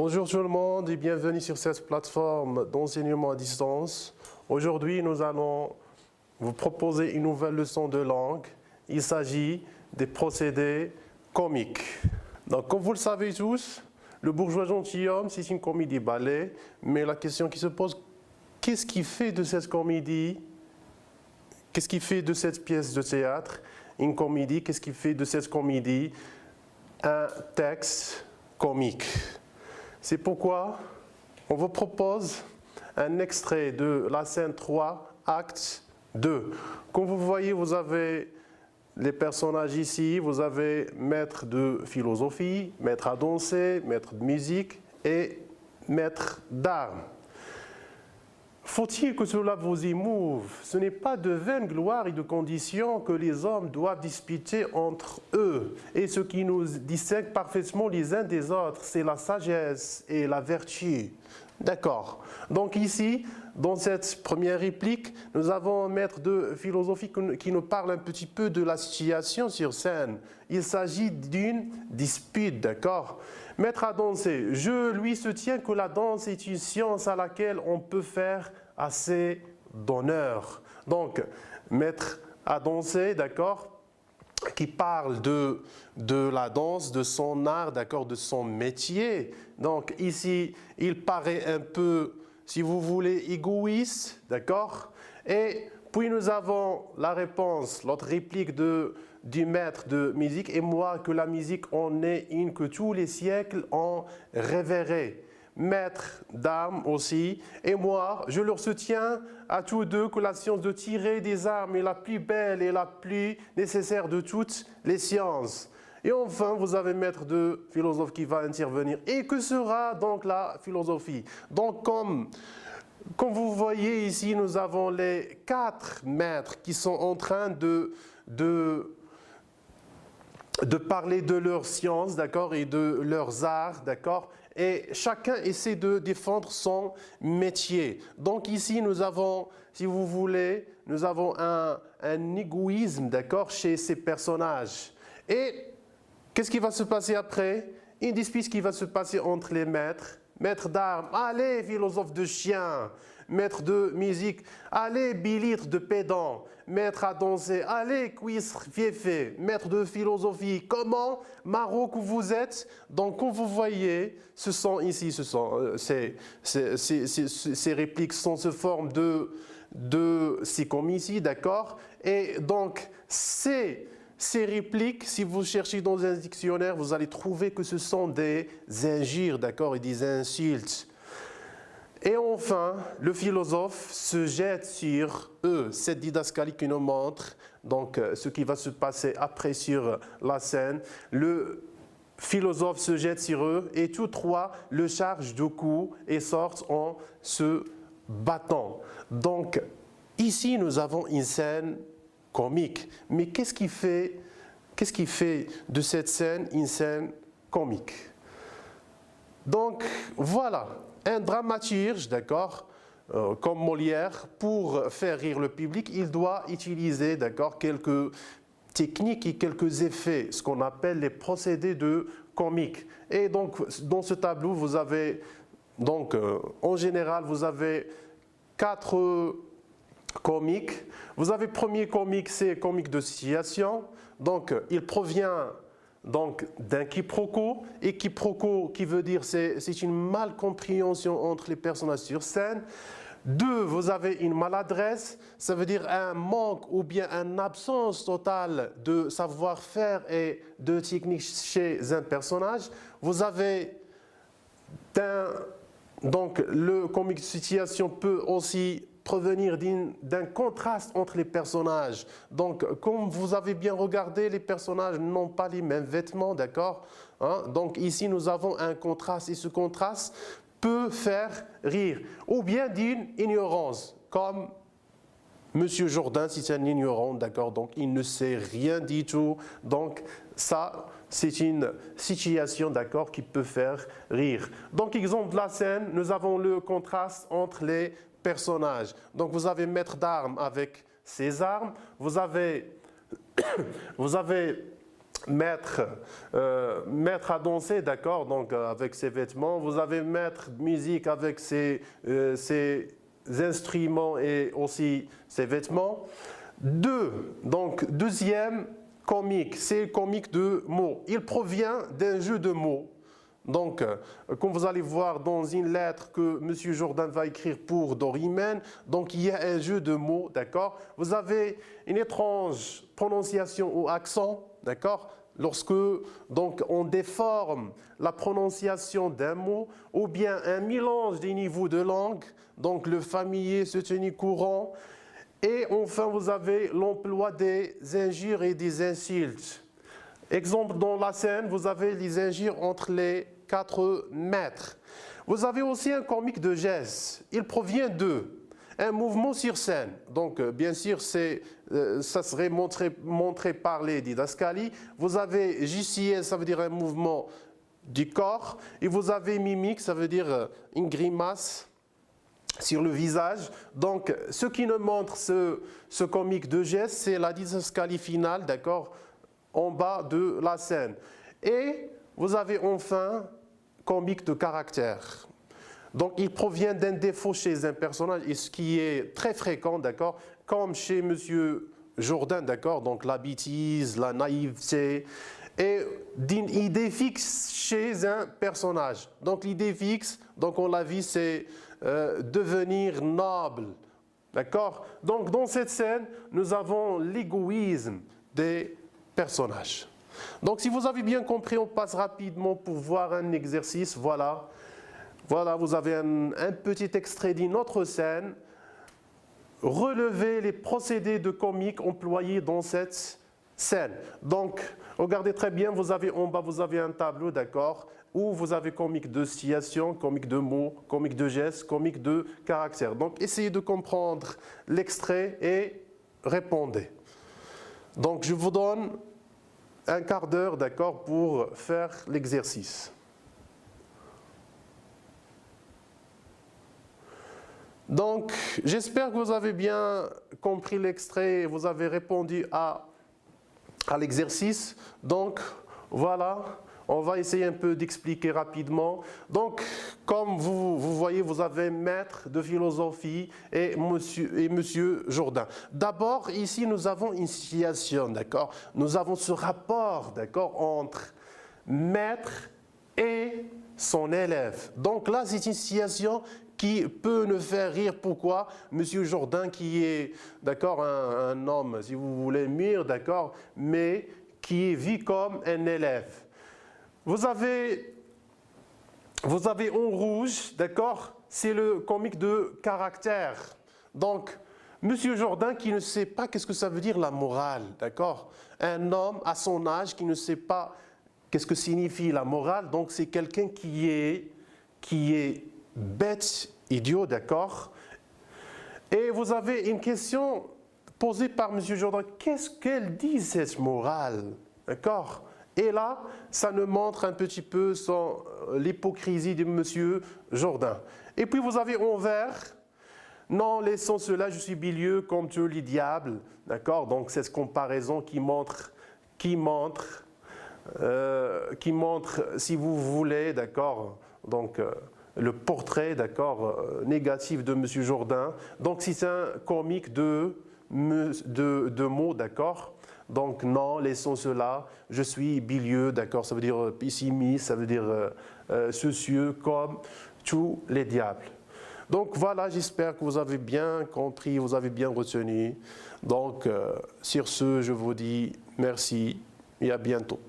Bonjour tout le monde et bienvenue sur cette plateforme d'enseignement à distance. Aujourd'hui, nous allons vous proposer une nouvelle leçon de langue. Il s'agit des procédés comiques. Donc, comme vous le savez tous, Le bourgeois gentilhomme, c'est une comédie-ballet, mais la question qui se pose, qu'est-ce qui fait de cette comédie, qu'est-ce qui fait de cette pièce de théâtre une comédie, qu'est-ce qui fait de cette comédie un texte comique? C'est pourquoi on vous propose un extrait de la scène 3, acte 2. Comme vous voyez, vous avez les personnages ici, vous avez maître de philosophie, maître à danser, maître de musique et maître d'armes. Faut-il que cela vous émouve? Ce n'est pas de vaine gloire et de conditions que les hommes doivent disputer entre eux. Et ce qui nous distingue parfaitement les uns des autres, c'est la sagesse et la vertu. D'accord. Donc ici, dans cette première réplique, nous avons un maître de philosophie qui nous parle un petit peu de la situation sur scène. Il s'agit d'une dispute, d'accord? Maître à danser, je lui soutiens que la danse est une science à laquelle on peut faire assez d'honneur. Donc, maître à danser, d'accord, qui parle de la danse, de son art, d'accord, de son métier. Donc ici, il paraît un peu, si vous voulez, égoïste, d'accord. Et puis nous avons la réponse, l'autre réplique du maître de musique, et moi que la musique en est une que tous les siècles ont révérée. Maître d'armes aussi, et moi, je leur soutiens à tous deux que la science de tirer des armes est la plus belle et la plus nécessaire de toutes les sciences. Et enfin, vous avez maître de philosophe qui va intervenir. Et que sera donc la philosophie? Donc, comme vous voyez ici, nous avons les 4 maîtres qui sont en train de parler de leur science, d'accord, et de leurs arts, d'accord, et chacun essaie de défendre son métier. Donc ici, nous avons, si vous voulez, nous avons un égoïsme, d'accord, chez ces personnages. Et qu'est-ce qui va se passer après? Une dispute qui va se passer entre les maîtres. Maître d'armes, allez, philosophe de chien. Maître de musique, allez, bilitre de pédant. Maître à danser, allez, cuistre fiefé. Maître de philosophie, comment, maraud que vous êtes? Donc, comme vous voyez, ce sont ici, ces répliques se forment de ces comme ici, d'accord? Et donc, ces répliques, si vous cherchez dans un dictionnaire, vous allez trouver que ce sont des injures, d'accord, et des insultes. Et enfin, le philosophe se jette sur eux. Cette didascalie qui nous montre donc, ce qui va se passer après sur la scène. Le philosophe se jette sur eux et tous trois le chargent de coups et sortent en se battant. Donc, ici, nous avons une scène comique. Mais qu'est-ce qui fait de cette scène une scène comique? Donc, voilà. Un dramaturge, d'accord, comme Molière, pour faire rire le public, il doit utiliser, d'accord, quelques techniques et quelques effets, ce qu'on appelle les procédés de comique. Et donc, dans ce tableau, vous avez, donc, en général, vous avez 4 comiques. Vous avez premier comique, c'est comique de situation. Donc, il provient donc d'un quiproquo, et quiproquo qui veut dire c'est une malcompréhension entre les personnages sur scène. 2, vous avez une maladresse, ça veut dire un manque ou bien une absence totale de savoir-faire et de technique chez un personnage. Vous avez donc le comique de situation peut aussi provenir d'un contraste entre les personnages. Donc, comme vous avez bien regardé, les personnages n'ont pas les mêmes vêtements, d'accord, hein? Donc, ici, nous avons un contraste, et ce contraste peut faire rire. Ou bien d'une ignorance, comme Monsieur Jourdain, c'est un ignorant, d'accord, donc il ne sait rien du tout. Donc, ça, c'est une situation, d'accord, qui peut faire rire. Donc, exemple de la scène, nous avons le contraste entre les personnages. Donc, vous avez maître d'armes avec ses armes. Vous avez mettre à danser, d'accord, donc avec ses vêtements. Vous avez mettre musique avec ses instruments et aussi ses vêtements. Donc deuxième comique, c'est comique de mots. Il provient d'un jeu de mots. Donc, comme vous allez voir dans une lettre que M. Jourdain va écrire pour Dorimène, donc il y a un jeu de mots, d'accord? Vous avez une étrange prononciation ou accent, d'accord? Lorsque donc, on déforme la prononciation d'un mot, ou bien un mélange des niveaux de langue, donc le familier, ce tenu courant, et enfin vous avez l'emploi des injures et des insultes. Exemple, dans la scène, vous avez les injures entre les 4 mètres. Vous avez aussi un comique de geste. Il provient un mouvement sur scène. Donc, bien sûr, ça serait montré par les didascalies. Vous avez JCS, ça veut dire un mouvement du corps. Et vous avez mimique, ça veut dire une grimace sur le visage. Donc, ce qui nous montre ce comique de geste, c'est la didascalie finale, d'accord, en bas de la scène. Et vous avez enfin comique de caractère. Donc, il provient d'un défaut chez un personnage, et ce qui est très fréquent, d'accord, comme chez M. Jourdain, d'accord, donc la bêtise, la naïveté, et d'une idée fixe chez un personnage. Donc, l'idée fixe, donc on l'a vu, c'est devenir noble, d'accord. Donc, dans cette scène, nous avons l'égoïsme des personnages. Donc, si vous avez bien compris, on passe rapidement pour voir un exercice. Voilà, vous avez un petit extrait d'une autre scène. Relevez les procédés de comique employés dans cette scène. Donc, regardez très bien, vous avez en bas, vous avez un tableau, d'accord, où vous avez comique de situation, comique de mots, comique de gestes, comique de caractère. Donc, essayez de comprendre l'extrait et répondez. Donc, je vous donne un quart d'heure, d'accord, pour faire l'exercice. Donc, j'espère que vous avez bien compris l'extrait et vous avez répondu à l'exercice. Donc, voilà, on va essayer un peu d'expliquer rapidement. Donc, comme vous voyez, vous avez maître de philosophie et monsieur Jourdain. D'abord, ici, nous avons une situation, d'accord? Nous avons ce rapport, d'accord, entre maître et son élève. Donc là, c'est une situation qui peut nous faire rire. Pourquoi? Monsieur Jourdain, qui est, d'accord, un homme, si vous voulez, mûr, d'accord, mais qui est vu comme un élève. Vous avez en rouge, d'accord, c'est le comique de caractère. Donc, Monsieur Jourdain qui ne sait pas qu'est-ce que ça veut dire la morale, d'accord? Un homme à son âge qui ne sait pas qu'est-ce que signifie la morale, donc c'est quelqu'un qui est bête, idiot, d'accord? Et vous avez une question posée par M. Jourdain. Qu'est-ce qu'elle dit, cette morale? D'accord? Et là, ça nous montre un petit peu l'hypocrisie de M. Jourdain. Et puis vous avez en vert, non, laissons cela, je suis bilieux comme Dieu les diables. D'accord? Donc cette comparaison qui montre, si vous voulez, d'accord, donc le portrait, d'accord, négatif de M. Jourdain. Donc c'est un comique de mots, d'accord. Donc non, laissons cela, je suis bilieux, d'accord, ça veut dire pessimiste, ça veut dire soucieux comme tous les diables. Donc voilà, j'espère que vous avez bien compris, vous avez bien retenu. Donc sur ce, je vous dis merci et à bientôt.